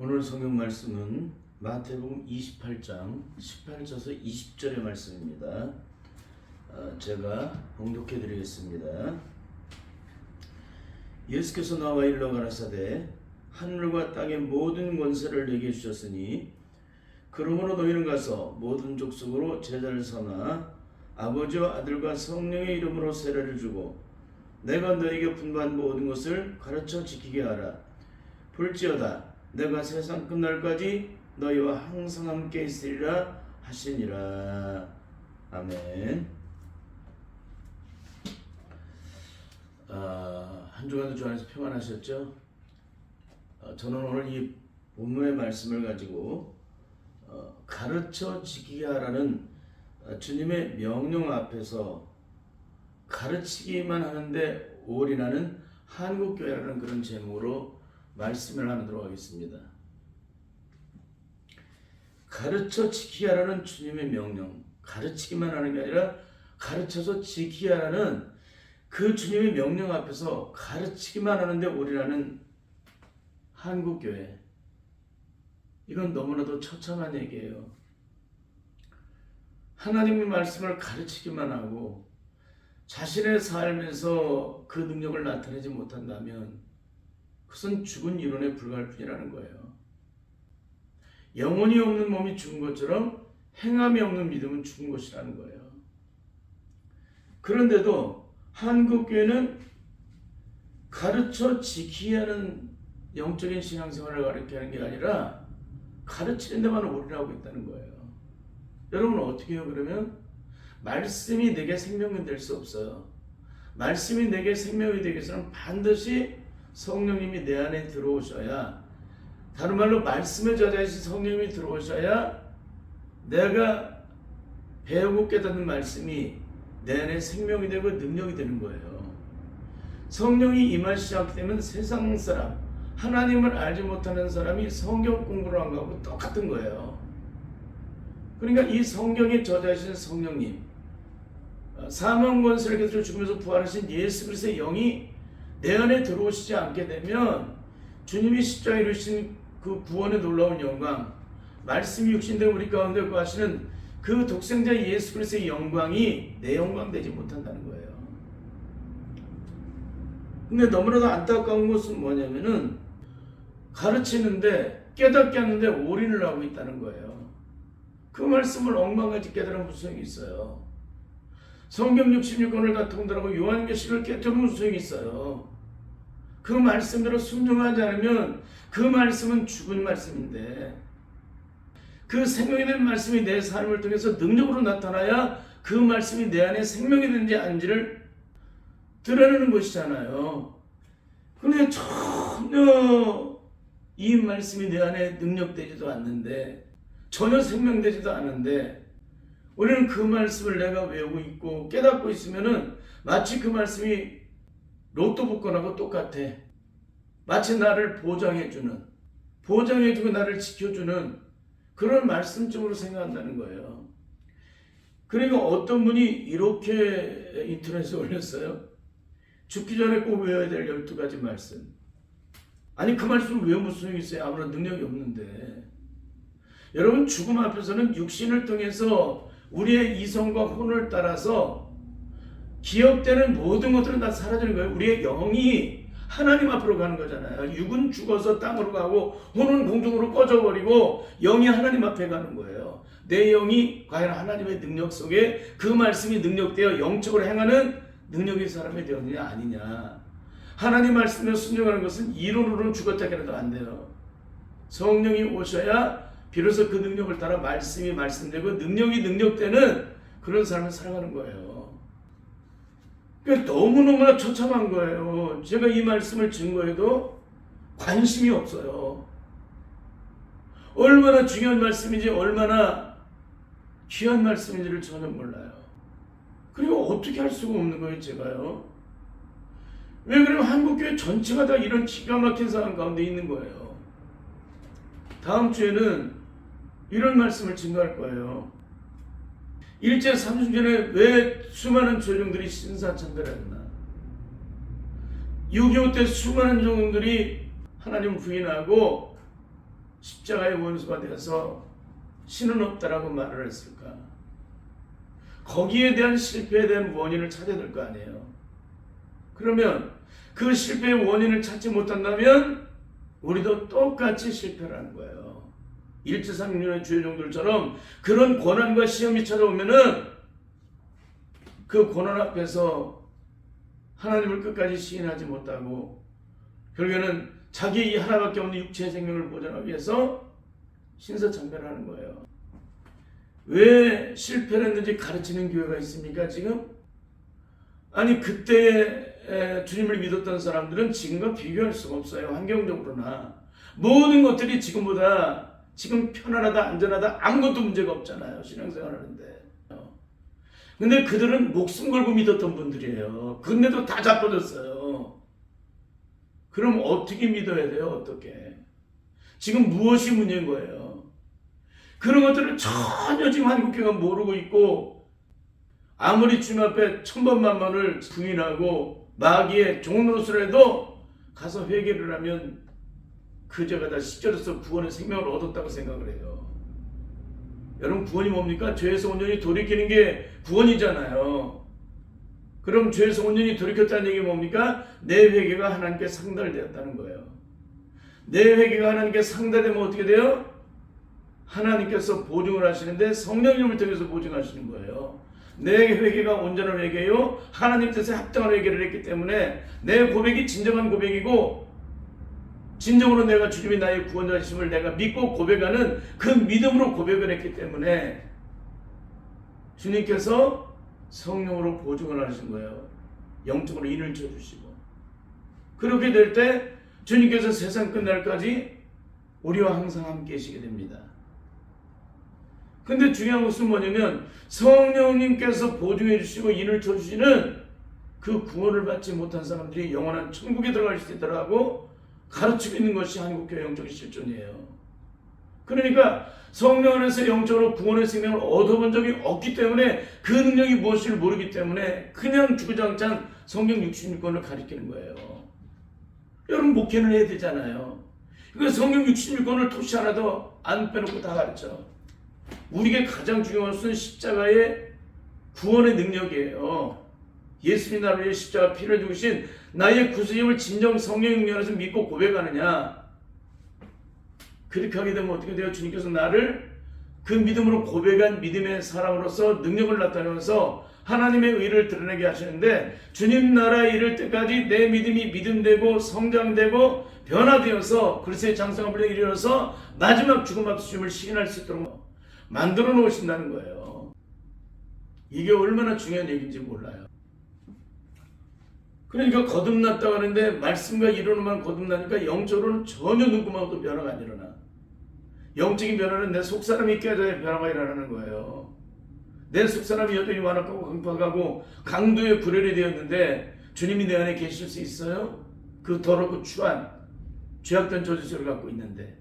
오늘 성경 말씀은 마태복음 28장 18절에서 20절의 말씀입니다. 제가 봉독해 드리겠습니다. 예수께서 나와 일러 가라사대 하늘과 땅의 모든 권세를 내게 주셨으니 그러므로 너희는 가서 모든 족속으로 제자를 삼아 아버지와 아들과 성령의 이름으로 세례를 주고 내가 너희에게 분부한 모든 것을 가르쳐 지키게 하라. 볼지어다 내가 세상 끝날까지 너희와 항상 함께 있으리라 하시니라. 아멘. 한 주간도 주 안에서 평안하셨죠? 저는 오늘 이 본문의 말씀을 가지고 가르쳐 지키게 하라는 주님의 명령 앞에서 가르치기만 하는데 올인하는 한국교회라는 그런 제목으로 말씀을 나누도록 하겠습니다. 가르쳐 지키게 하라는 주님의 명령, 가르치기만 하는 게 아니라 가르쳐서 지키게 하라는 그 주님의 명령 앞에서 가르치기만 하는데 올인하는 한국교회, 이건 너무나도 처참한 얘기예요. 하나님의 말씀을 가르치기만 하고 자신의 삶에서 그 능력을 나타내지 못한다면 그것은 죽은 이론에 불과할 뿐이라는 거예요. 영혼이 없는 몸이 죽은 것처럼 행함이 없는 믿음은 죽은 것이라는 거예요. 그런데도 한국교회는 가르쳐 지키게 하는 영적인 신앙생활을 가르치게 하는 게 아니라 가르치는 데만 올인하고 있다는 거예요. 여러분은 어떻게 해요? 그러면 말씀이 내게 생명이 될 수 없어요. 말씀이 내게 생명이 되기 위해서는 반드시 성령님이 내 안에 들어오셔야, 다른 말로 말씀의 저자이신 성령님이 들어오셔야 내가 배우고 깨닫는 말씀이 내 안에 생명이 되고 능력이 되는 거예요. 성령이 임하시지 않기 때문에 세상 사람, 하나님을 알지 못하는 사람이 성경 공부를 한 거하고 똑같은 거예요. 그러니까 이 성경의 저자이신 성령님, 사망 권세를 깨뜨려 죽으면서 부활하신 예수 그리스도의 영이 내 안에 들어오시지 않게 되면 주님이 십자가에 이루신 그 구원의 놀라운 영광, 말씀이 육신된 우리 가운데 거하시는 그 독생자 예수 그리스도의 영광이 내 영광 되지 못한다는 거예요. 근데 너무나도 안타까운 것은 뭐냐면은 가르치는데, 깨닫게 하는데 올인을 하고 있다는 거예요. 그 말씀을 엉망같이 깨달으면 무슨 소용이 있어요? 성경 66권을 다 통달하고 요한계시를 깨뜨리면 무슨 소용이 있어요? 그 말씀대로 순종하지 않으면 그 말씀은 죽은 말씀인데, 그 생명이 된 말씀이 내 삶을 통해서 능력으로 나타나야 그 말씀이 내 안에 생명이 되는지 아닌지를 드러내는 것이잖아요. 그런데 전혀 이 말씀이 내 안에 능력되지도 않는데, 전혀 생명되지도 않은데, 우리는 그 말씀을 내가 외우고 있고 깨닫고 있으면은 마치 그 말씀이 로또 복권하고 똑같아. 마치 나를 보장해주고 나를 지켜주는 그런 말씀적으로 생각한다는 거예요. 그러니까 어떤 분이 이렇게 인터넷에 올렸어요. 죽기 전에 꼭 외워야 될 12가지 말씀. 아니, 그 말씀을 외우면 무슨 소용이 있어요? 아무런 능력이 없는데. 여러분, 죽음 앞에서는 육신을 통해서 우리의 이성과 혼을 따라서 기억되는 모든 것들은 다 사라지는 거예요. 우리의 영이 하나님 앞으로 가는 거잖아요. 육은 죽어서 땅으로 가고 혼은 공중으로 꺼져버리고 영이 하나님 앞에 가는 거예요. 내 영이 과연 하나님의 능력 속에 그 말씀이 능력되어 영적으로 행하는 능력의 사람이 되었느냐 아니냐. 하나님 말씀에 순종하는 것은 이론으로는 죽었다 해도 안 돼요. 성령이 오셔야 비로소 그 능력을 따라 말씀이 말씀되고 능력이 능력되는 그런 삶을 살아가는 거예요. 그러니까 너무너무나 처참한 거예요. 제가 이 말씀을 증거해도 관심이 없어요. 얼마나 중요한 말씀인지, 얼마나 귀한 말씀인지를 전혀 몰라요. 그리고 어떻게 할 수가 없는 거예요, 제가요. 왜 그러면 한국교회 전체가 다 이런 기가 막힌 상황 가운데 있는 거예요. 다음 주에는 이런 말씀을 증거할 거예요. 일제 3중전에 왜 수많은 조정들이 신사참배했나? 6.25 때 수많은 조정들이 하나님을 부인하고 십자가의 원수가 되어서 신은 없다라고 말을 했을까? 거기에 대한 실패에 대한 원인을 찾아야 될 거 아니에요. 그러면 그 실패의 원인을 찾지 못한다면 우리도 똑같이 실패를 하는 거예요. 일제상륙의 주요 종들처럼 그런 고난과 시험이 찾아오면은 그 고난 앞에서 하나님을 끝까지 시인하지 못하고 결국에는 자기 이 하나밖에 없는 육체의 생명을 보존하기 위해서 신사참배하는 거예요. 왜 실패를 했는지 가르치는 교회가 있습니까 지금? 아니 그때 주님을 믿었던 사람들은 지금과 비교할 수가 없어요. 환경적으로나 모든 것들이 지금보다 지금 편안하다 안전하다 아무것도 문제가 없잖아요. 신앙생활 하는데. 근데 그들은 목숨 걸고 믿었던 분들이에요. 근데도 다 자빠졌어요. 그럼 어떻게 믿어야 돼요? 어떻게? 지금 무엇이 문제인 거예요? 그런 것들을 전혀 지금 한국교회가 모르고 있고 아무리 주님 앞에 천번만번을 부인하고 마귀의 종노릇을 해도 가서 회개를 하면 그 죄가 다 씻겨져서 구원의 생명을 얻었다고 생각을 해요. 여러분 구원이 뭡니까? 죄에서 온전히 돌이키는 게 구원이잖아요. 그럼 죄에서 온전히 돌이켰다는 얘기 뭡니까? 내 회개가 하나님께 상달되었다는 거예요. 내 회개가 하나님께 상달되면 어떻게 돼요? 하나님께서 보증을 하시는데 성령님을 통해서 보증하시는 거예요. 내 회개가 온전한 회개요. 하나님 뜻에 합당한 회개를 했기 때문에 내 고백이 진정한 고백이고 진정으로 내가 주님이 나의 구원자이심을 내가 믿고 고백하는 그 믿음으로 고백을 했기 때문에 주님께서 성령으로 보증을 하신 거예요. 영적으로 인을 쳐주시고 그렇게 될 때 주님께서 세상 끝날까지 우리와 항상 함께 계시게 됩니다. 근데 중요한 것은 뭐냐면 성령님께서 보증해 주시고 인을 쳐주시는 그 구원을 받지 못한 사람들이 영원한 천국에 들어갈 수 있다라고 가르치고 있는 것이 한국교회 영적인 실존이에요. 그러니까 성령 안에서 영적으로 구원의 생명을 얻어본 적이 없기 때문에 그 능력이 무엇인지 모르기 때문에 그냥 주구장창 성경 66권을 가르치는 거예요. 여러분 목회는 해야 되잖아요. 그러니까 성경 66권을 토시 하나도 안 빼놓고 다 가르쳐. 우리에게 가장 중요한 것은 십자가의 구원의 능력이에요. 예수님이 나를 위해 십자가 피를 죽으신 나의 구속임을 진정 성령의 능력 안에서 믿고 고백하느냐. 그렇게 하게 되면 어떻게 돼요? 주님께서 나를 그 믿음으로 고백한 믿음의 사람으로서 능력을 나타내면서 하나님의 의를 드러내게 하시는데 주님 나라에 이를 때까지 내 믿음이 믿음되고 성장되고 변화되어서 그리스도의 장성함을 이르러서 마지막 죽음 앞에서 주님을 시인할 수 있도록 만들어 놓으신다는 거예요. 이게 얼마나 중요한 얘기인지 몰라요. 그러니까 거듭났다고 하는데 말씀과 이론으로만 거듭나니까 영적으로는 전혀 누구마저도 변화가 안 일어나. 영적인 변화는 내 속사람이 깨져야 변화가 일어나는 거예요. 내 속사람이 여전히 완악하고 강팍하고 강도의 불혈이 되었는데 주님이 내 안에 계실 수 있어요? 그 더럽고 추한 죄악된 저주세를 갖고 있는데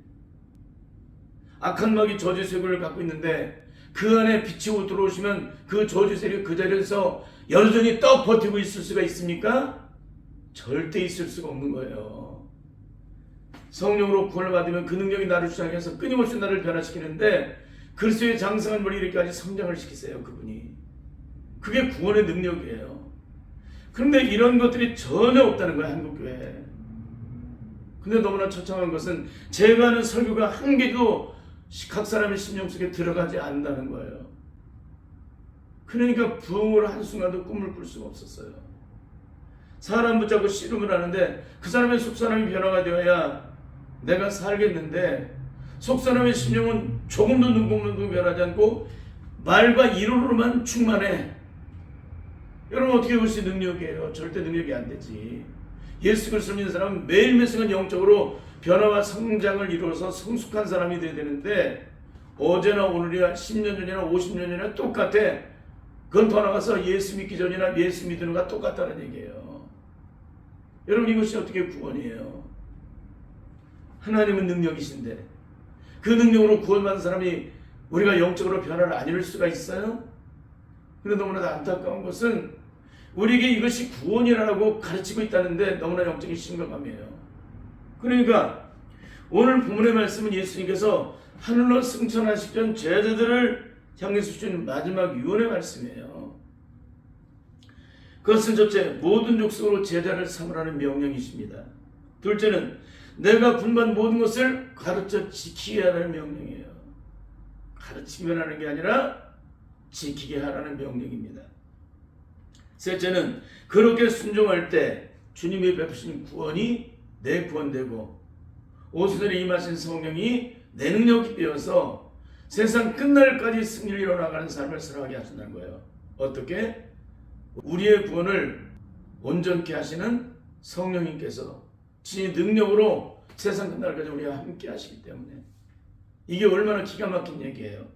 악한 마귀 저주세를 갖고 있는데 그 안에 빛이 들어오시면 그 저주세력이 그 자리에서 여전히 떡 버티고 있을 수가 있습니까? 절대 있을 수가 없는 거예요. 성령으로 구원을 받으면 그 능력이 나를 주장해서 끊임없이 나를 변화시키는데 그리스도의 장성한 머리 이렇게까지 성장을 시키세요. 그분이. 그게 구원의 능력이에요. 그런데 이런 것들이 전혀 없다는 거예요. 한국교회에. 근데 너무나 처참한 것은 제가 하는 설교가 한 개도 각 사람의 심령 속에 들어가지 않는다는 거예요. 그러니까 부흥을 한순간도 꿈을 꿀 수가 없었어요. 사람 붙잡고 씨름을 하는데 그 사람의 속사람이 변화가 되어야 내가 살겠는데 속사람의 심령은 조금도 눈곱만도 변하지 않고 말과 이론으로만 충만해. 여러분 어떻게 볼수 능력이에요? 절대 능력이 안 되지. 예수 그리스도를 믿는 사람은 매일매일 순간 영적으로 변화와 성장을 이루어서 성숙한 사람이 되어야 되는데 어제나 오늘이나 10년 전이나 50년 전이나 똑같아. 그건 더 나가서 예수 믿기 전이나 예수 믿는 거가 똑같다는 얘기예요. 여러분 이것이 어떻게 구원이에요? 하나님은 능력이신데 그 능력으로 구원받은 사람이 우리가 영적으로 변화를 안 이룰 수가 있어요? 그런데 너무나 안타까운 것은 우리에게 이것이 구원이라고 가르치고 있다는데 너무나 영적인 심각함이에요. 그러니까 오늘 본문의 말씀은 예수님께서 하늘로 승천하시기 전 제자들을 향해서 주신 마지막 유언의 말씀이에요. 그것은 첫째, 모든 족속으로 제자를 삼으라는 명령이십니다. 둘째는 내가 분반 모든 것을 가르쳐 지키게 하라는 명령이에요. 가르치기만 하는 게 아니라 지키게 하라는 명령입니다. 셋째는 그렇게 순종할 때 주님이 베푸신 구원이 내 구원되고 오순절에 임하신 성령이 내 능력이 되어서 세상 끝날까지 승리를 이뤄나가는 삶을 살아가게 하신다는 거예요. 어떻게? 우리의 구원을 온전케 하시는 성령님께서 진의 능력으로 세상 끝날까지 우리와 함께 하시기 때문에 이게 얼마나 기가 막힌 얘기예요.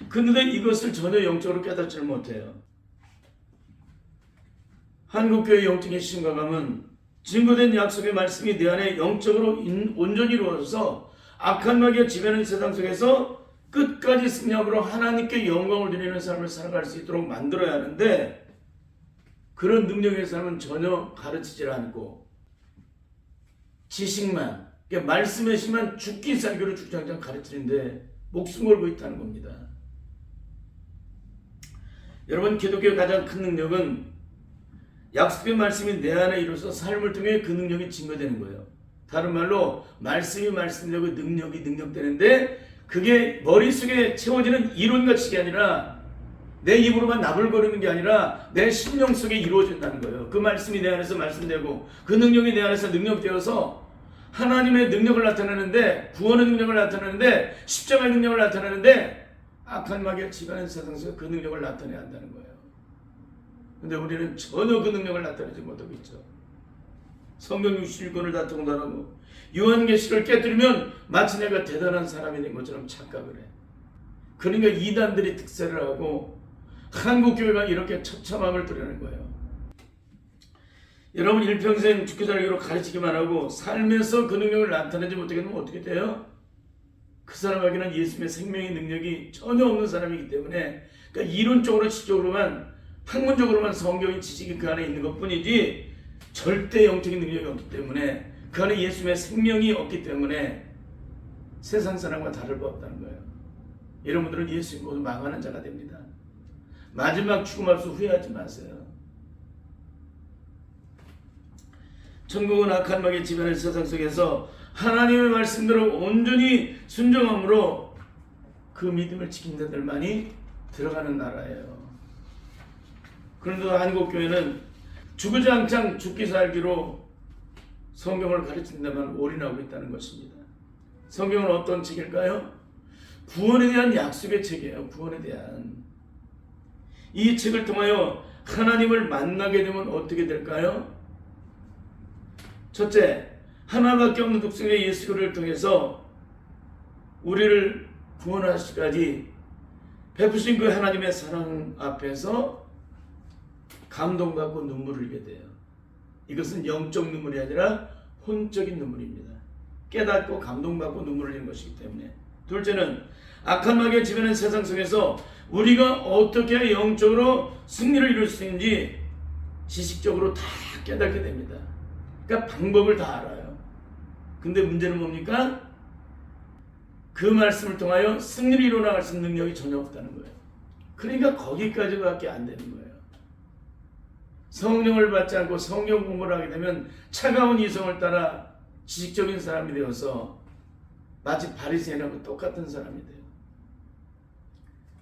그런데 이것을 전혀 영적으로 깨닫지를 못해요. 한국교회 영적인 심각함은 증거된 약속의 말씀이 내 안에 영적으로 온전히 이루어져서 악한 마귀가 지배하는 세상 속에서 끝까지 승리함으로 하나님께 영광을 드리는 삶을 살아갈 수 있도록 만들어야 하는데 그런 능력의 삶은 전혀 가르치질 않고 지식만, 그러니까 말씀의 심만 죽기 살기로 주장장 가르치는데 목숨 걸고 있다는 겁니다. 여러분, 기독교의 가장 큰 능력은 약속의 말씀이 내 안에 이루어서 삶을 통해 그 능력이 증거되는 거예요. 다른 말로 말씀이 말씀되고 능력이 능력되는데 그게 머릿속에 채워지는 이론같이 아니라 내 입으로만 나불거리는 게 아니라 내 심령 속에 이루어진다는 거예요. 그 말씀이 내 안에서 말씀되고 그 능력이 내 안에서 능력되어서 하나님의 능력을 나타내는데, 구원의 능력을 나타내는데, 십자가의 능력을 나타내는데 악한 마귀가 지배하는 세상 속에 그 능력을 나타내야 한다는 거예요. 근데 우리는 전혀 그 능력을 나타내지 못하고 있죠. 성경 61권을 다 통달하고 요한계시를 깨뜨리면 마치 내가 대단한 사람이 된 것처럼 착각을 해. 그러니까 이단들이 특세를 하고 한국교회가 이렇게 처참함을 드러내는 거예요. 여러분, 일평생 죽기 살기로 가르치기만 하고 삶에서 그 능력을 나타내지 못하게 되면 어떻게 돼요? 그 사람에게는 예수님의 생명의 능력이 전혀 없는 사람이기 때문에, 그러니까 이론적으로 지적으로만 학문적으로만 성경의 지식이 그 안에 있는 것뿐이지 절대 영적인 능력이 없기 때문에, 그 안에 예수님의 생명이 없기 때문에 세상 사람과 다를 바 없다는 거예요. 여러분들은 예수님 모두 망하는 자가 됩니다. 마지막 죽음 앞서 후회하지 마세요. 천국은 악한 마귀의 지배하는 세상 속에서 하나님의 말씀대로 온전히 순종함으로 그 믿음을 지킨 자들만이 들어가는 나라예요. 그런데 한국교회는 주구장창 죽기 살기로 성경을 가르친다만 올인하고 있다는 것입니다. 성경은 어떤 책일까요? 구원에 대한 약속의 책이에요. 구원에 대한. 이 책을 통하여 하나님을 만나게 되면 어떻게 될까요? 첫째, 하나밖에 없는 독생자 예수 그리스도를 통해서 우리를 구원하시기까지 베푸신 그 하나님의 사랑 앞에서 감동받고 눈물을 흘리게 돼요. 이것은 영적 눈물이 아니라 혼적인 눈물입니다. 깨닫고 감동받고 눈물을 흘리는 것이기 때문에. 둘째는 악한 마귀의 지배하는 세상 속에서 우리가 어떻게 영적으로 승리를 이룰 수 있는지 지식적으로 다 깨닫게 됩니다. 그러니까 방법을 다 알아요. 근데 문제는 뭡니까? 그 말씀을 통하여 승리를 이뤄나갈 수 있는 능력이 전혀 없다는 거예요. 그러니까 거기까지밖에 안 되는 거예요. 성령을 받지 않고 성경 공부를 하게 되면 차가운 이성을 따라 지식적인 사람이 되어서 마치 바리새인하고 똑같은 사람이 돼요.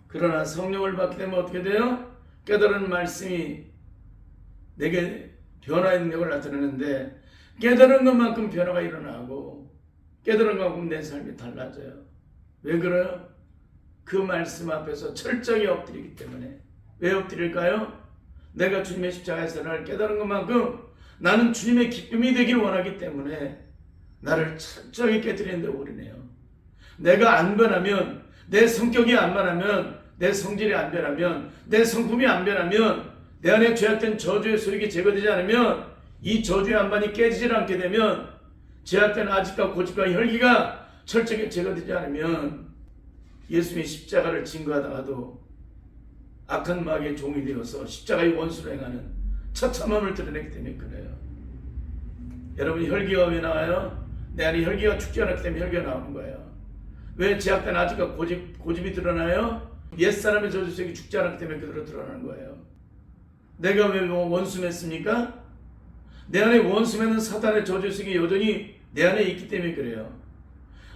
그러나 성령을 받게 되면 어떻게 돼요? 깨달은 말씀이 내게 변화의 능력을 나타내는데 깨달은 것만큼 변화가 일어나고 깨달은 것만큼 내 삶이 달라져요. 왜 그래요? 그 말씀 앞에서 철저히 엎드리기 때문에. 왜 엎드릴까요? 내가 주님의 십자가에서 나를 깨달은 것만큼 나는 주님의 기쁨이 되길 원하기 때문에 나를 철저히 깨뜨리는 데 올인해요. 내가 안 변하면, 내 성격이 안 변하면, 내 성질이 안 변하면, 내 성품이 안 변하면, 내 안에 죄악된 저주의 소욕이 제거되지 않으면, 이 저주의 안반이 깨지질 않게 되면, 죄악된 아집과 고집과 혈기가 철저히 제거되지 않으면 예수님의 십자가를 증거하다가도 악한 마귀의 종이 되어서 십자가의 원수로 행하는 처참함을 드러내기 때문에 그래요. 여러분, 혈기가 왜 나와요? 내 안에 혈기가 죽지 않았기 때문에 혈기가 나오는 거예요. 왜 제약된 아직과 고집이 드러나요? 옛사람의 저주색이 죽지 않았기 때문에 그대로 드러나는 거예요. 내가 왜 원수 맺습니까? 내 안에 원수 맺는 사탄의 저주색이 여전히 내 안에 있기 때문에 그래요.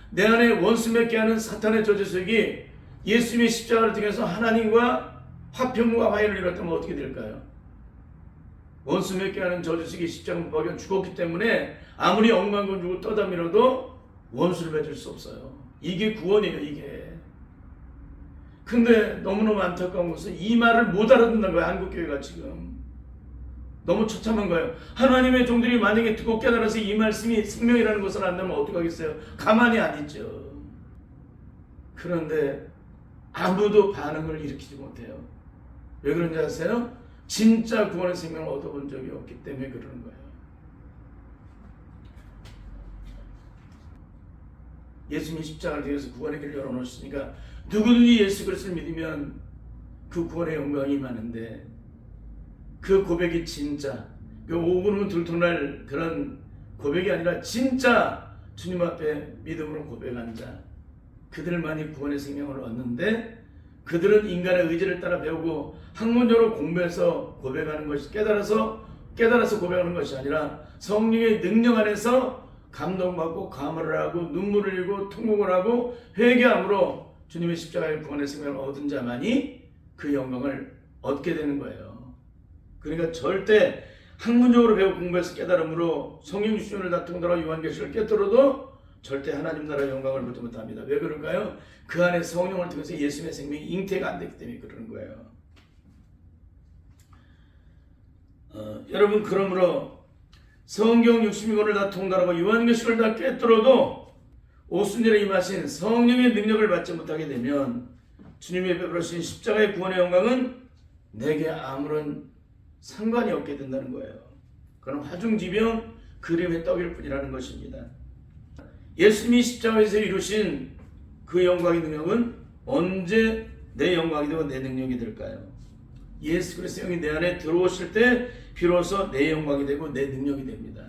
내 안에 원수 맺게 하는 사탄의 저주색이 예수님의 십자가를 통해서 하나님과 화평과 화해를 이뤘다면 어떻게 될까요? 원수 맺게 하는 저주색이 십자가 못 박혀 죽었기 때문에 아무리 억만금 주고 떠다 밀어도 원수를 맺을 수 없어요. 이게 구원이에요, 이게. 근데 너무너무 안타까운 것은 이 말을 못 알아듣는 거예요, 한국교회가 지금. 너무 처참한 거예요. 하나님의 종들이 만약에 듣고 깨달아서 이 말씀이 생명이라는 것을 안다면 어떡하겠어요? 가만히 안 있죠. 그런데 아무도 반응을 일으키지 못해요. 왜 그런지 아세요? 진짜 구원의 생명을 얻어본 적이 없기 때문에 그러는 거예요. 예수님이 십자가를 통해서 구원의 길을 열어놓으시니까 누구든지 예수 그리스도를 믿으면 그 구원의 영광이 임하는데, 그 고백이 진짜 오그는 들통날 그런 고백이 아니라 진짜 주님 앞에 믿음으로 고백한 자, 그들만이 구원의 생명을 얻는데, 그들은 인간의 의지를 따라 배우고 학문적으로 공부해서 고백하는 것이 깨달아서 고백하는 것이 아니라 성령의 능력 안에서 감동받고 감화를 하고 눈물을 흘리고 통곡을 하고 회개함으로 주님의 십자가의 구원의 생명을 얻은 자만이 그 영광을 얻게 되는 거예요. 그러니까 절대 학문적으로 배우고 공부해서 깨달음으로 성령 주시를 다통달하고 요한계시를 깨뜨려도 절대 하나님 나라의 영광을 보지 못합니다. 왜 그럴까요? 그 안에 성령을 통해서 예수님의 생명이 잉태가 안 됐기 때문에 그러는 거예요. 여러분, 그러므로 성경 62권을 다 통달하고 요한계시를 다 깨뜨려도 오순절에 임하신 성령의 능력을 받지 못하게 되면 주님의 베풀으신 십자가의 구원의 영광은 내게 아무런 상관이 없게 된다는 거예요. 그건 화중지병 그림의 떡일 뿐이라는 것입니다. 예수님이 십자가에서 이루신 그 영광의 능력은 언제 내 영광이 되고 내 능력이 될까요? 예수 그리스도의 영이 내 안에 들어오실 때 비로소 내 영광이 되고 내 능력이 됩니다.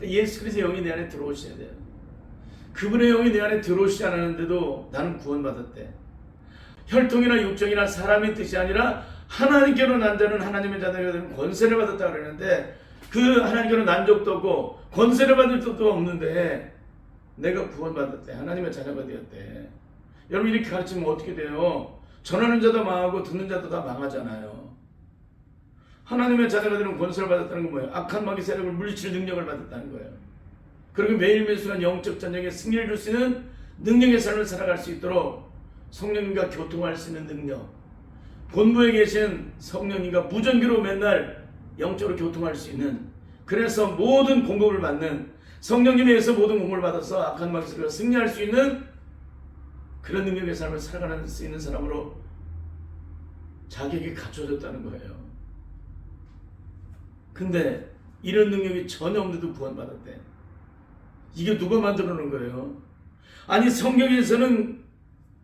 예수 그리스도의 영이 내 안에 들어오셔야 돼요. 그분의 영이 내 안에 들어오시지 않았는데도 나는 구원받았대. 혈통이나 육정이나 사람의 뜻이 아니라 하나님께로 난 자는 하나님의 자녀가 되는 권세를 받았다 그러는데, 그 하나님께로 난 적도 없고 권세를 받을 적도 없는데 내가 구원받았대. 하나님의 자녀가 되었대. 여러분, 이렇게 가르치면 어떻게 돼요? 전하는 자도 망하고 듣는 자도 다 망하잖아요. 하나님의 자녀가 되는 권세를 받았다는 건 뭐예요? 악한 마귀 세력을 물리칠 능력을 받았다는 거예요. 그리고 매일매일 순간 영적 전쟁에 승리를 줄 수 있는 능력의 삶을 살아갈 수 있도록 성령님과 교통할 수 있는 능력, 본부에 계신 성령님과 무전기로 맨날 영적으로 교통할 수 있는, 그래서 모든 공급을 받는, 성령님에 의해서 모든 공급을 받아서 악한 마귀 세력을 승리할 수 있는 그런 능력의 삶을 살아갈 수 있는 사람으로 자격이 갖춰졌다는 거예요. 근데 이런 능력이 전혀 없는데도 구원받았대. 이게 누가 만들어 놓은 거예요? 아니, 성경에서는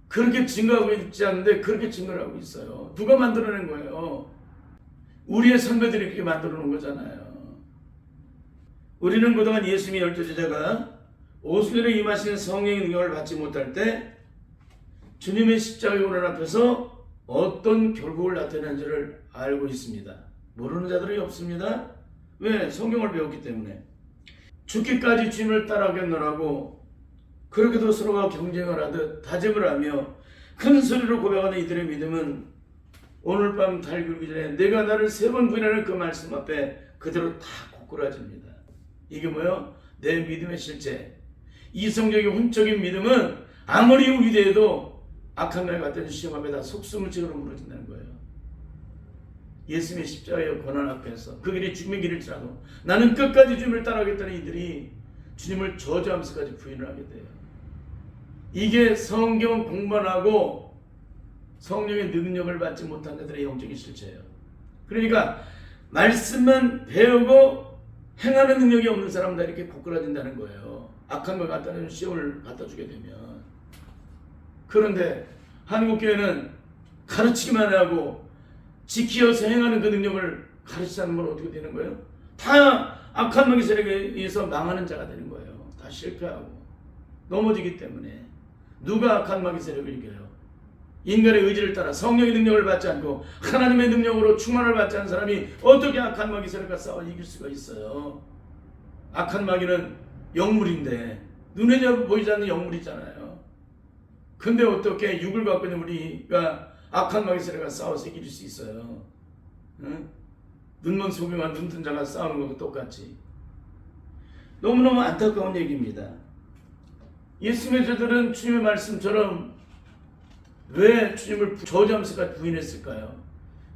그렇게 증거하고 있지 않는데 그렇게 증거를 하고 있어요. 누가 만들어낸 거예요? 우리의 선배들이 그렇게 만들어 놓은 거잖아요. 우리는 그동안 예수님의 12제자가 오순절에 임하시는 성령의 능력을 받지 못할 때 주님의 십자가의 고난 앞에서 어떤 결국을 나타내는지를 알고 있습니다. 모르는 자들이 없습니다. 왜? 성경을 배웠기 때문에. 죽기까지 주님을 따라가겠노라고 그렇게도 서로가 경쟁을 하듯 다짐을 하며 큰 소리로 고백하는 이들의 믿음은 오늘 밤 달 굴기 전에 내가 나를 3번 부인하는 그 말씀 앞에 그대로 다 고꾸라집니다. 이게 뭐예요? 내 믿음의 실체. 이성적인 혼적인 믿음은 아무리 위대해도 악한 날 같은 시험함에 다 속수무책으로 무너진다는 거예요. 예수님의 십자가의 고난 앞에서 그 길이 죽음의 길일지라도 나는 끝까지 주님을 따라가겠다는 이들이 주님을 저주하면서까지 부인을 하게 돼요. 이게 성경 공부하고 성령의 능력을 받지 못한 자들의 영적인 실체예요. 그러니까 말씀만 배우고 행하는 능력이 없는 사람은 다 이렇게 고꾸라진다는 거예요. 악한 걸 갖다 주는 시험을 갖다 주게 되면. 그런데 한국교회는 가르치기만 하고 지키어서 행하는 그 능력을 가르치지 않는 건 어떻게 되는 거예요? 다 악한 마귀 세력에 의해서 망하는 자가 되는 거예요. 다 실패하고 넘어지기 때문에 누가 악한 마귀 세력을 이겨요? 인간의 의지를 따라 성령의 능력을 받지 않고 하나님의 능력으로 충만을 받지 않은 사람이 어떻게 악한 마귀 세력과 싸워 이길 수가 있어요? 악한 마귀는 영물인데 눈에 보이지 않는 영물이잖아요. 근데 어떻게 육을 갖고 있는 우리가 악한 마귀 세력과 싸워서 이길 수 있어요? 응? 눈먼 소경과 눈뜬 자가 싸우는 것과 똑같이. 너무너무 안타까운 얘기입니다. 예수님의 제자들은 주님의 말씀처럼 왜 주님을 저주하면서까지 부인했을까요?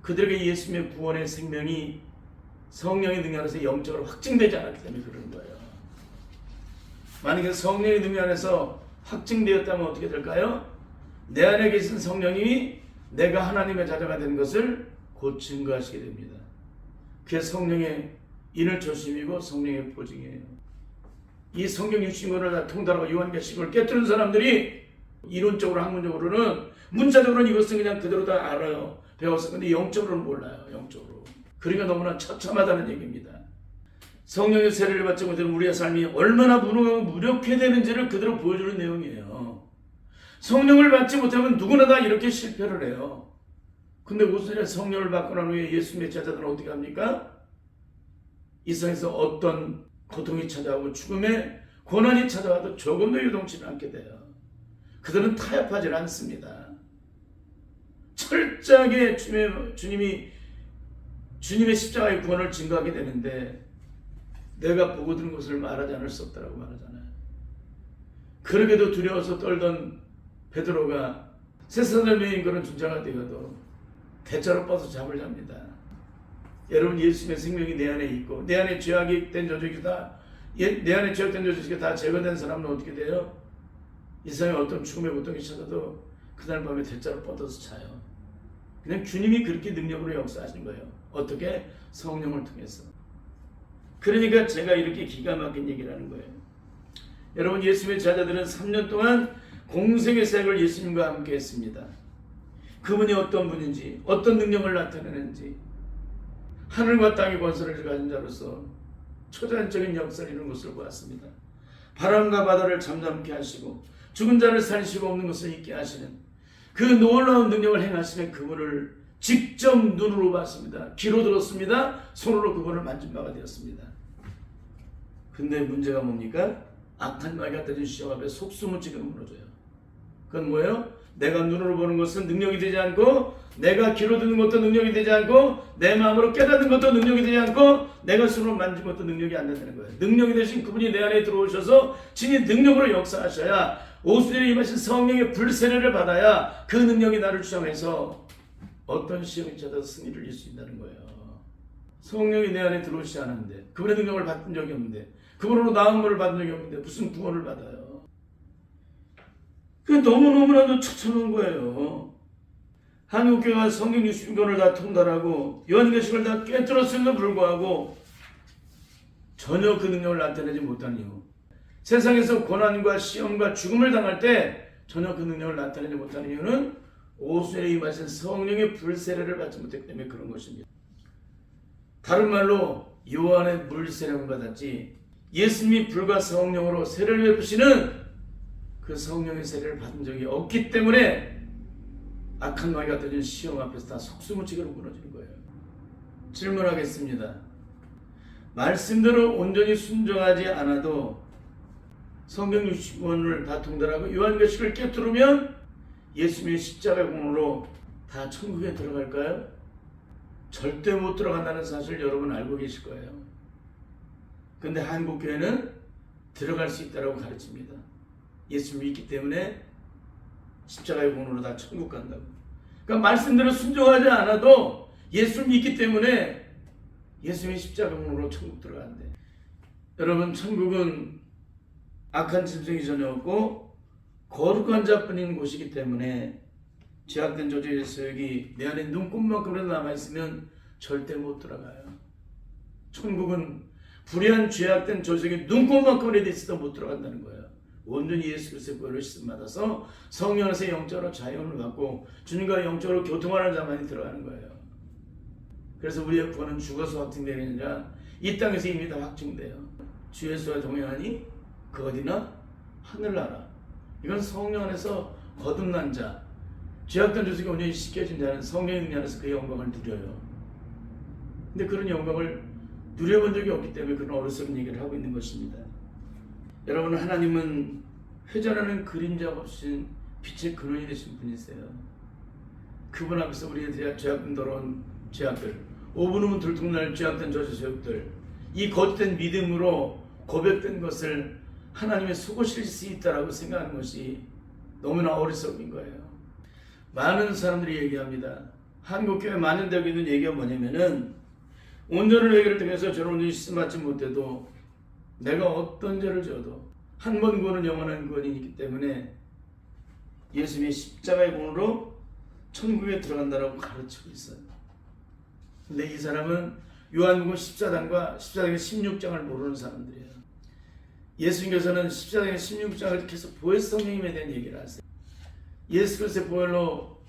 그들에게 예수님의 구원의 생명이 성령의 능력 안에서 영적으로 확증되지 않았기 때문에 그런 거예요. 만약에 성령의 능력 안에서 확증되었다면 어떻게 될까요? 내 안에 계신 성령이 내가 하나님의 자녀가 되는 것을 곧 증거하시게 됩니다. 그게 성령의 인을 조심이고 성령의 보증이에요. 이 성경 60권을 다 통달하고 요한계시록을 깨뜨린 사람들이 이론적으로 학문적으로는 문자적으로는 이것은 그냥 그대로 다 알아요. 배웠어. 근데 영적으로는 몰라요. 영적으로. 그러니까 너무나 처참하다는 얘기입니다. 성령의 세례를 받지 못하는 우리의 삶이 얼마나 무능하고 무력해야 되는지를 그대로 보여주는 내용이에요. 성령을 받지 못하면 누구나 다 이렇게 실패를 해요. 근데 우선에 성령을 받고 난 후에 예수님의 제자들은 어떻게 합니까? 이 세상에서 어떤 고통이 찾아오고 죽음의 고난이 찾아와도 조금도 요동치는 않게 돼요. 그들은 타협하지 않습니다. 철저하게 주님의 십자가의 구원을 증거하게 되는데 내가 보고 들은 것을 말하지 않을 수 없다라고 말하잖아요. 그러게도 두려워서 떨던 베드로가 세상의 그런 존재가 되어도 대자로 뻗어서 잡을 잡니다. 여러분, 예수님의 생명이 내 안에 있고 내 안에 죄악이 된 조직이 내 안에 죄악된 조직이 다 제거된 사람은 어떻게 돼요? 이 세상에 어떤 죽음의 고통이 찾아도 그날 밤에 대자로 뻗어서 자요. 그냥 주님이 그렇게 능력으로 역사하신 거예요. 어떻게? 성령을 통해서. 그러니까 제가 이렇게 기가 막힌 얘기를 하는 거예요. 여러분, 예수님의 제자들은 3년 동안 공생의 사역을 예수님과 함께 했습니다. 그분이 어떤 분인지, 어떤 능력을 나타내는지, 하늘과 땅의 권세를 가진 자로서 초자연적인 역사를 이루는 것을 보았습니다. 바람과 바다를 잠잠케 하시고 죽은 자를 살리시고 없는 것을 있게 하시는 그 놀라운 능력을 행하시는 그분을 직접 눈으로 봤습니다. 귀로 들었습니다. 손으로 그분을 만진 바가 되었습니다. 근데 문제가 뭡니까? 악한 마귀가 던진 시험 앞에 속수무책으로 무너져요. 그건 뭐예요? 내가 눈으로 보는 것은 능력이 되지 않고, 내가 귀로 듣는 것도 능력이 되지 않고, 내 마음으로 깨닫는 것도 능력이 되지 않고, 내가 손으로 만진 것도 능력이 안 된다는 거예요. 능력이 되신 그분이 내 안에 들어오셔서 진히 능력으로 역사하셔야, 오순절에 임하신 성령의 불세례를 받아야 그 능력이 나를 주장해서 어떤 시험이 찾아서 승리를 이길 수 있다는 거예요. 성령이 내 안에 들어오시지 않았는데, 그분의 능력을 받은 적이 없는데, 그분으로 나음을 받은 적이 없는데 무슨 구원을 받아요? 그게 너무너무나도 처참한 거예요. 한국교회가 성경 60권을 다 통달하고 요한계시록을 다 깨뜨렸음에도 불구하고 전혀 그 능력을 나타내지 못한 이유, 세상에서 고난과 시험과 죽음을 당할 때 전혀 그 능력을 나타내지 못하는 이유는 오순절에 임하신 성령의 불세례를 받지 못했기 때문에 그런 것입니다. 다른 말로 요한의 물세례를 받았지 예수님이 불과 성령으로 세례를 베푸시는 그 성령의 세례를 받은 적이 없기 때문에 악한 마귀가 던진 시험 앞에서 다 속수무책으로 무너지는 거예요. 질문하겠습니다. 말씀대로 온전히 순종하지 않아도 성경 60권을 다 통달하고 요한계시록을 깨뜨리면 예수님의 십자가 공로로 다 천국에 들어갈까요? 절대 못 들어간다는 사실 여러분 알고 계실 거예요. 근데 한국교회는 들어갈 수 있다고 가르칩니다. 예수님이 있기 때문에 십자가의 공로로 다 천국 간다고. 그러니까 말씀대로 순종하지 않아도 예수님이 있기 때문에 예수님의 십자가 공로로 천국 들어간대. 여러분, 천국은 악한 짐승이 전혀 없고 거룩한 자뿐인 곳이기 때문에 죄악된 조직의 세력이 내 안에 눈곱만큼이라도 남아있으면 절대 못 들어가요. 천국은 불의한 죄악된 조직이 눈곱만큼이라도 있어도 못 들어간다는 거예요. 온전히 예수 그리스도의 보혈로 씻음 받아서 성령 안에서 영적으로 자유를 받고 주님과 영적으로 교통하는 자만이 들어가는 거예요. 그래서 우리의 구원은 죽어서 확증되는 게 아니라 이 땅에서 이미 다 확증돼요. 주 예수와 동행하니 그 어디나? 하늘나라. 이건 성령 안에서 거듭난 자, 죄악된 죄속에 온전히 씻겨진 자는 성령의 능력 안에서 그 영광을 누려요. 근데 그런 영광을 누려본 적이 없기 때문에 그런 어리석은 얘기를 하고 있는 것입니다. 여러분, 하나님은 회전하는 그림자 없이 빛의 근원이 되신 분이세요. 그분 앞에서 우리의 죄악된 더러운 죄악들, 5분 후면 들통날 죄악된 저주죄악들, 이 거짓된 믿음으로 고백된 것을 하나님의 속으실 수 있다라고 생각하는 것이 너무나 어리석은 거예요. 많은 사람들이 얘기합니다. 한국교회 많은 데고 있는 얘기가 뭐냐면은 온전한 회개를 통해서 저는 온전히 씻음받지 못해도 내가 어떤 죄를 져도 한 번 구원은 영원한 구원이기 때문에 예수님의 십자가의 공으로 천국에 들어간다라고 가르치고 있어요. 근데 이 사람은 요한복음 14장과 14장의 16장을 모르는 사람들이에요. 예수님께서는 14장의 16장을 계속 보혜사 성령님에 대한 얘기를 하세요. 예수 그리스도의 보혈로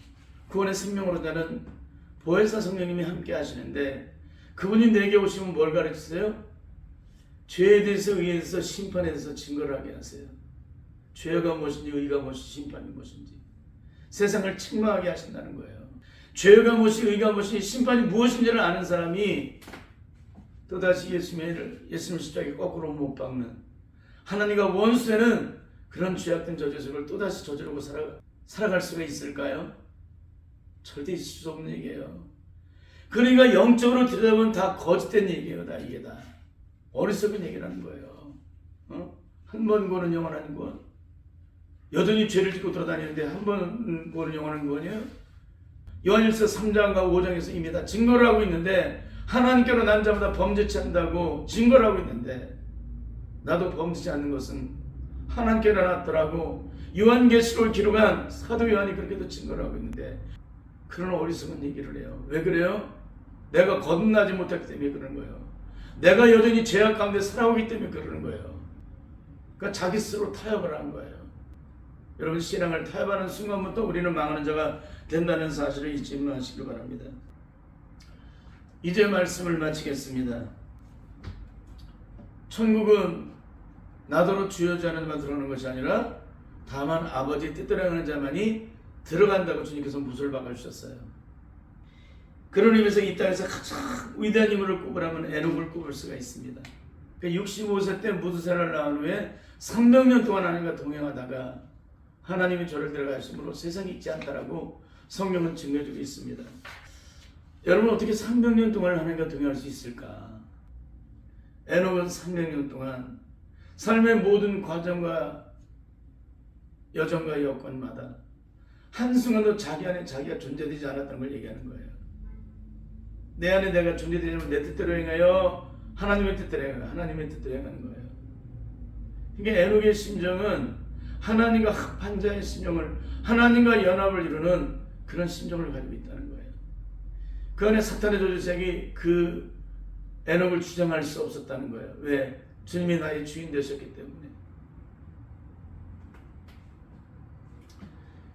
구원의 생명으로 나는 보혜사 성령님이 함께 하시는데 그분이 내게 오시면 뭘 가르치세요? 죄에 대해서, 의에 대해서, 심판에 대해서 증거를 하게 하세요. 죄가 무엇인지, 의가 무엇인지, 심판이 무엇인지 세상을 책망하게 하신다는 거예요. 죄가 무엇이, 의가 무엇이, 심판이 무엇인지를 아는 사람이 또다시 예수님을 십자가에 거꾸로 못 박는, 하나님과 원수되는 그런 죄악된 저주를 또다시 저지르고 살아갈 수가 있을까요? 절대 있을 수 없는 얘기예요. 그러니까 영적으로 들여다보면 다 거짓된 얘기예요. 다 이게 다 어리석은 얘기라는 거예요. 한 번 구원은 영원한 구원. 여전히 죄를 짓고 돌아다니는데 한 번 구원은 영원한 구원이에요. 요한일서 3장과 5장에서 이미 다 증거를 하고 있는데 하나님께로 난 자마다 범죄치 않는다고 증거를 하고 있는데 나도 범죄치 않는 것은 하나님께로 났더라고 요한계시록을 기록한 사도 요한이 그렇게도 증거를 하고 있는데 그런 어리석은 얘기를 해요. 왜 그래요? 내가 거듭나지 못했기 때문에 그러는 거예요. 내가 여전히 죄악 가운데 살아오기 때문에 그러는 거예요. 그러니까 자기 스스로 타협을 한 거예요. 여러분, 신앙을 타협하는 순간부터 우리는 망하는 자가 된다는 사실을 잊지 마시길 바랍니다. 이제 말씀을 마치겠습니다. 천국은 나더러 주여지 않은 자만 들어가는 것이 아니라 다만 아버지 뜻대로 하는 자만이 들어간다고 주님께서 무술 박아주셨어요. 그런 의미에서 이 땅에서 가장 위대한 인물을 꼽으라면 에녹을 꼽을 수가 있습니다. 65세 때 무드셀라를 낳은 후에 300년 동안 하나님과 동행하다가 하나님이 저를 데려가심으로 세상이 있지 않다라고 성경은 증거해주고 있습니다. 여러분, 어떻게 300년 동안 하나님과 동행할 수 있을까? 에녹은 300년 동안 삶의 모든 과정과 여정과 여건마다 한순간도 자기 안에 자기가 존재되지 않았다는 걸 얘기하는 거예요. 내 안에 내가 존재되려면 내 뜻대로 행하여 하나님의 뜻대로 행하여 하나님의 뜻대로 행하는 거예요. 그러니까 에녹의 심정은 하나님과 합한 자의 심정을, 하나님과 연합을 이루는 그런 심정을 가지고 있다는 거예요. 그 안에 사탄의 저주색이 그 에녹을 주장할 수 없었다는 거예요. 왜? 주님이 나의 주인 되셨기 때문에.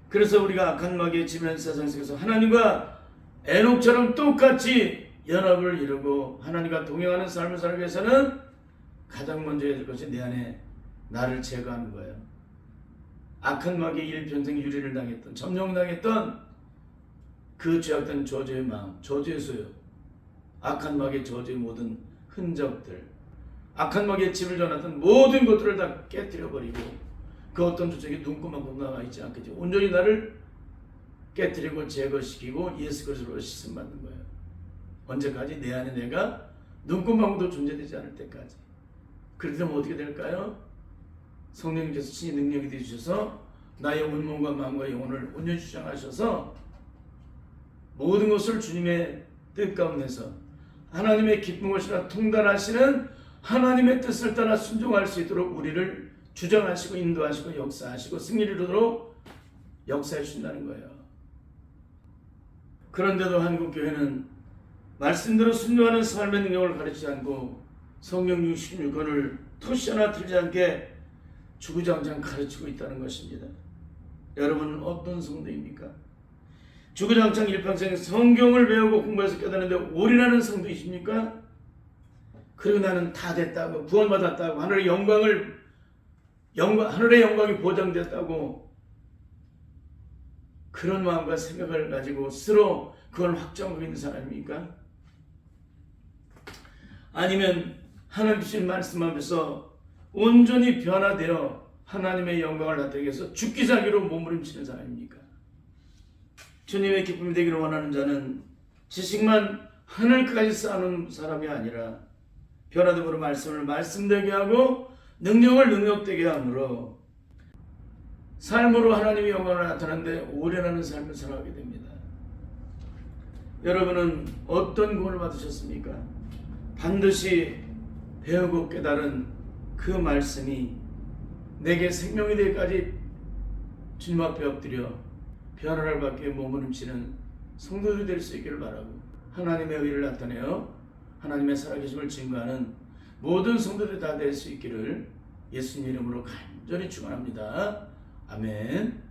그래서 우리가 악한 마귀에 지배하는 세상 속에서 하나님과 에녹처럼 똑같이 연합을 이루고 하나님과 동행하는 삶을 살기 위해서는 가장 먼저 해야 될 것이 내 안에 나를 제거하는 거예요. 악한 마귀의 일평생 유리를 당했던, 점령당했던 그 죄악된 저주의 마음, 저주의 소유, 악한 마귀의 저주의 모든 흔적들, 악한 마귀의 집을 전했던 모든 것들을 다 깨뜨려버리고 그 어떤 주책에 눈꼽만큼 남아있지 않겠죠. 온전히 나를 깨뜨리고 제거시키고 예수 그리스도로 씻음받는 거예요. 언제까지? 내 안에 내가 눈꼽만큼도 존재되지 않을 때까지. 그러면 어떻게 될까요? 성령님께서 친히 능력이 되주셔서 나의 온 몸과 마음과 영혼을 온전히 주장하셔서 모든 것을 주님의 뜻 가운데서 하나님의 기쁜 것이나 통달하시는 하나님의 뜻을 따라 순종할 수 있도록 우리를 주장하시고 인도하시고 역사하시고 승리를 이루도록 역사해 주신다는 거예요. 그런데도 한국교회는 말씀대로 순종하는 삶의 능력을 가르치지 않고 성경 66권을 토시 하나 틀리지 않게 주구장창 가르치고 있다는 것입니다. 여러분은 어떤 성도입니까? 주구장창 일평생 성경을 배우고 공부해서 깨닫는데 올인하는 성도이십니까? 그리고 나는 다 됐다고, 구원받았다고, 하늘의 영광을 하늘의 영광이 보장됐다고 그런 마음과 생각을 가지고 스스로 그걸 확정하고 있는 사람입니까? 아니면 하나님 주신 말씀 앞에서 온전히 변화되어 하나님의 영광을 나타내기 위해서 죽기 살기로 몸부림치는 사람입니까? 주님의 기쁨이 되기를 원하는 자는 지식만 하늘까지 쌓는 사람이 아니라 변화됨으로 말씀을 말씀되게 하고 능력을 능력되게 함으로 삶으로 하나님의 영광을 나타내는데 오래나는 삶을 살아가게 됩니다. 여러분은 어떤 구원을 받으셨습니까? 반드시 배우고 깨달은 그 말씀이 내게 생명이 되기까지 주님 앞에 엎드려 변화를 받기 위해 몸부림치는 성도들이 될 수 있기를 바라고 하나님의 의를 나타내어 하나님의 살아계심을 증거하는 모든 성도들이 다 될 수 있기를 예수님 이름으로 간절히 축원합니다. 아멘.